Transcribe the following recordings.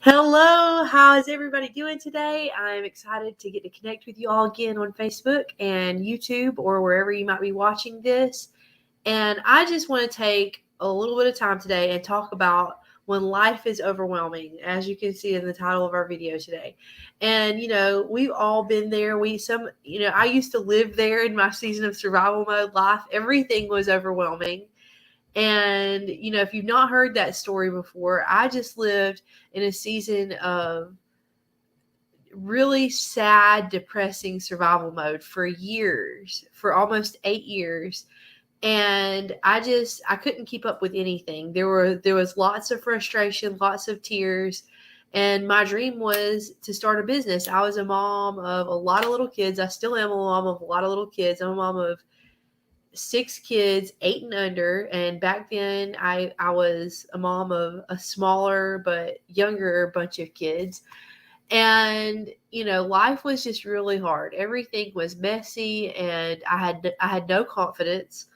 Hello, how is everybody doing today? I'm excited to get to connect with you all again on Facebook and YouTube or wherever you might be watching this. And I just want to take a little bit of time today and talk about when life is overwhelming, as you can see in the title of our video today. And we've all been there. I used to live there in my season of survival mode life. Everything was overwhelming. And, if you've not heard that story before, I just lived in a season of really sad, depressing survival mode for years, for almost 8 years. And I couldn't keep up with anything. There was lots of frustration, lots of tears. And my dream was to start a business. I was a mom of a lot of little kids. I still am a mom of a lot of little kids. I'm a mom of 6 kids, 8 and under. And back then I was a mom of a smaller but younger bunch of kids. And, life was just really hard. Everything was messy and I had no confidence.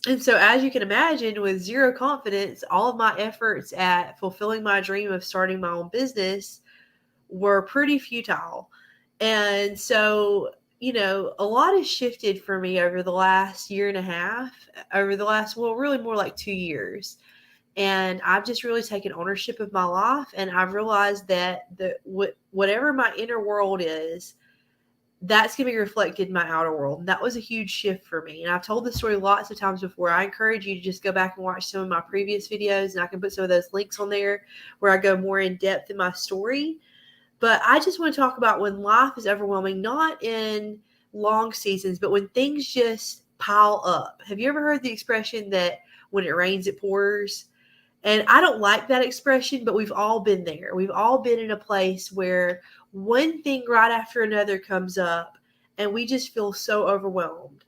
And so, as you can imagine, with zero confidence, all of my efforts at fulfilling my dream of starting my own business were pretty futile. And so, a lot has shifted for me over the last year and a half, over the last, well, really more like 2 years. And I've just really taken ownership of my life. And I've realized that whatever my inner world is, that's going to be reflected in my outer world. And that was a huge shift for me. And I've told this story lots of times before. I encourage you to just go back and watch some of my previous videos. And I can put some of those links on there where I go more in depth in my story. But I just want to talk about when life is overwhelming, not in long seasons, but when things just pile up. Have you ever heard the expression that when it rains, it pours? And I don't like that expression, but we've all been there. We've all been in a place where one thing right after another comes up and we just feel so overwhelmed.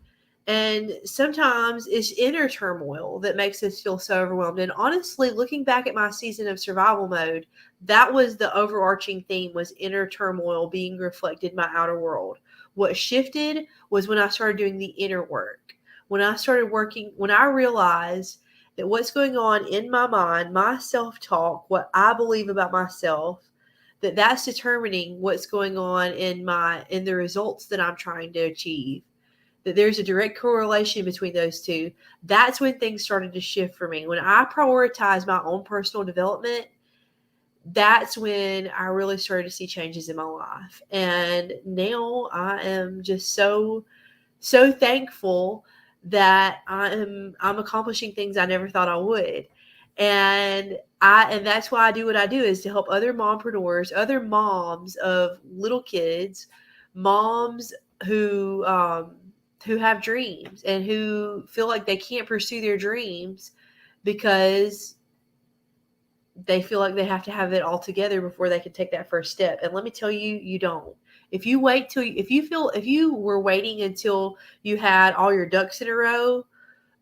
And sometimes it's inner turmoil that makes us feel so overwhelmed. And honestly, looking back at my season of survival mode, that was the overarching theme, was inner turmoil being reflected in my outer world. What shifted was when I started doing the inner work. When I realized that what's going on in my mind, my self-talk, what I believe about myself, that's determining what's going on in the results that I'm trying to achieve. That there's a direct correlation between those two. That's when things started to shift for me. When I prioritized my own personal development, that's when I really started to see changes in my life. And now I am just so thankful that I'm accomplishing things I never thought I would. And that's why I do what I do, is to help other mompreneurs, other moms of little kids, moms who have dreams and who feel like they can't pursue their dreams because they feel like they have to have it all together before they can take that first step. And let me tell you, you don't. If you were waiting until you had all your ducks in a row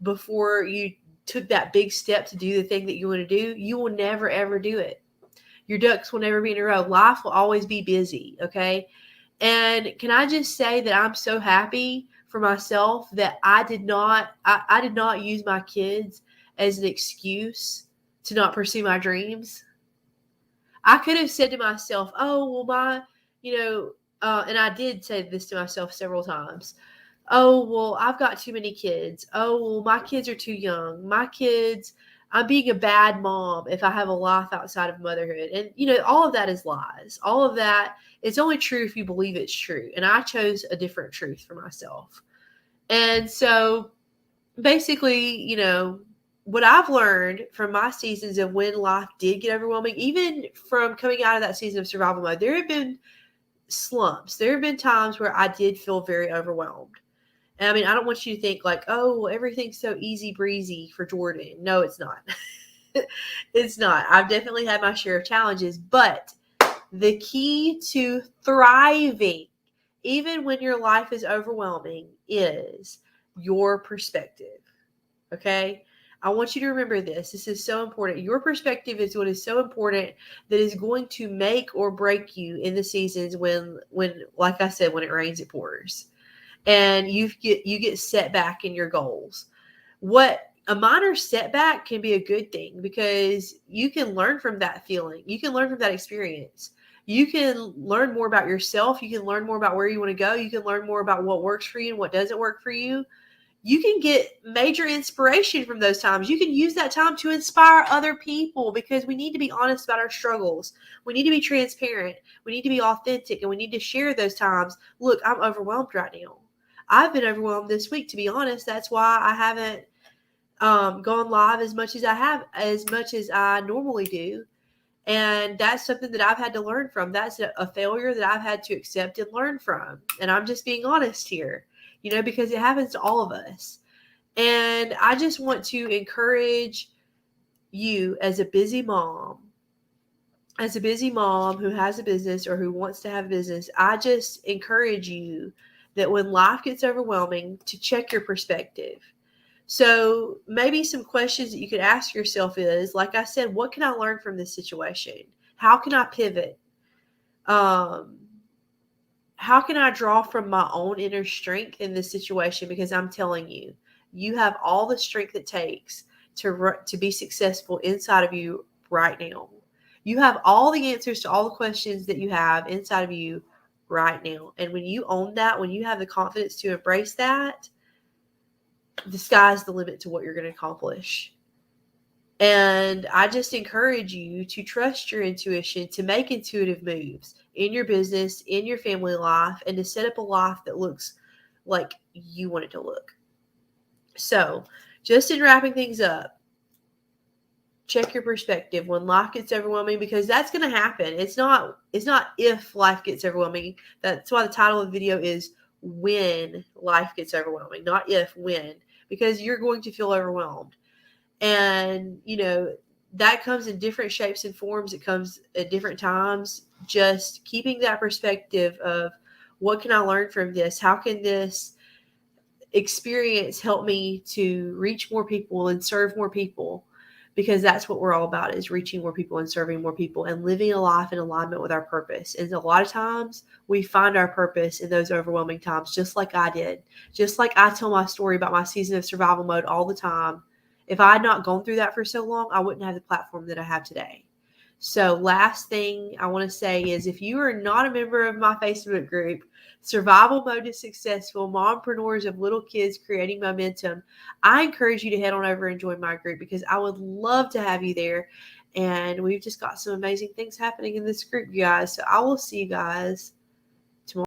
before you took that big step to do the thing that you want to do, you will never, ever do it. Your ducks will never be in a row. Life will always be busy. Okay. And can I just say that I'm so happy for myself that I did not use my kids as an excuse to not pursue my dreams. I could have said to myself, oh, well, and I did say this to myself several times. Oh, well, I've got too many kids. Oh, well, my kids are too young. I'm being a bad mom if I have a life outside of motherhood. And, all of that is lies. All of that, it's only true if you believe it's true. And I chose a different truth for myself. And so basically, what I've learned from my seasons of when life did get overwhelming, even from coming out of that season of survival mode, there have been slumps. There have been times where I did feel very overwhelmed. And I mean, I don't want you to think like, oh, well, everything's so easy breezy for Jordan. No, it's not. It's not. I've definitely had my share of challenges, but the key to thriving, even when your life is overwhelming, is your perspective. Okay? I want you to remember this. This is so important. Your perspective is what is so important, that is going to make or break you in the seasons when like I said, when it rains, it pours. And you get set back in your goals. What a minor setback can be a good thing because you can learn from that feeling. You can learn from that experience. You can learn more about yourself. You can learn more about where you want to go. You can learn more about what works for you and what doesn't work for you. You can get major inspiration from those times. You can use that time to inspire other people because we need to be honest about our struggles. We need to be transparent. We need to be authentic, and we need to share those times. Look, I'm overwhelmed right now. I've been overwhelmed this week, to be honest. That's why I haven't gone live as much as I normally do. And that's something that I've had to learn from. That's a failure that I've had to accept and learn from. And I'm just being honest here, because it happens to all of us. And I just want to encourage you as a busy mom who has a business or who wants to have a business. I just encourage you that when life gets overwhelming, to check your perspective. So maybe some questions that you could ask yourself is, like I said, what can I learn from this situation? How can I pivot? How can I draw from my own inner strength in this situation? Because I'm telling you, you have all the strength it takes to be successful inside of you right now. You have all the answers to all the questions that you have inside of you right now. And when you own that, when you have the confidence to embrace that, the sky's the limit to what you're going to accomplish. And I just encourage you to trust your intuition, to make intuitive moves in your business, in your family life, and to set up a life that looks like you want it to look. So, just in wrapping things up, check your perspective when life gets overwhelming, because that's going to happen. It's not if life gets overwhelming. That's why the title of the video is when life gets overwhelming, not if, when, because you're going to feel overwhelmed. And, that comes in different shapes and forms. It comes at different times. Just keeping that perspective of, what can I learn from this? How can this experience help me to reach more people and serve more people? Because that's what we're all about, is reaching more people and serving more people and living a life in alignment with our purpose. And a lot of times we find our purpose in those overwhelming times, just like I did. Just like I tell my story about my season of survival mode all the time. If I had not gone through that for so long, I wouldn't have the platform that I have today. So last thing I want to say is, if you are not a member of my Facebook group, Survival Mode is Successful, Mompreneurs of Little Kids Creating Momentum, I encourage you to head on over and join my group, because I would love to have you there. And we've just got some amazing things happening in this group, you guys. So I will see you guys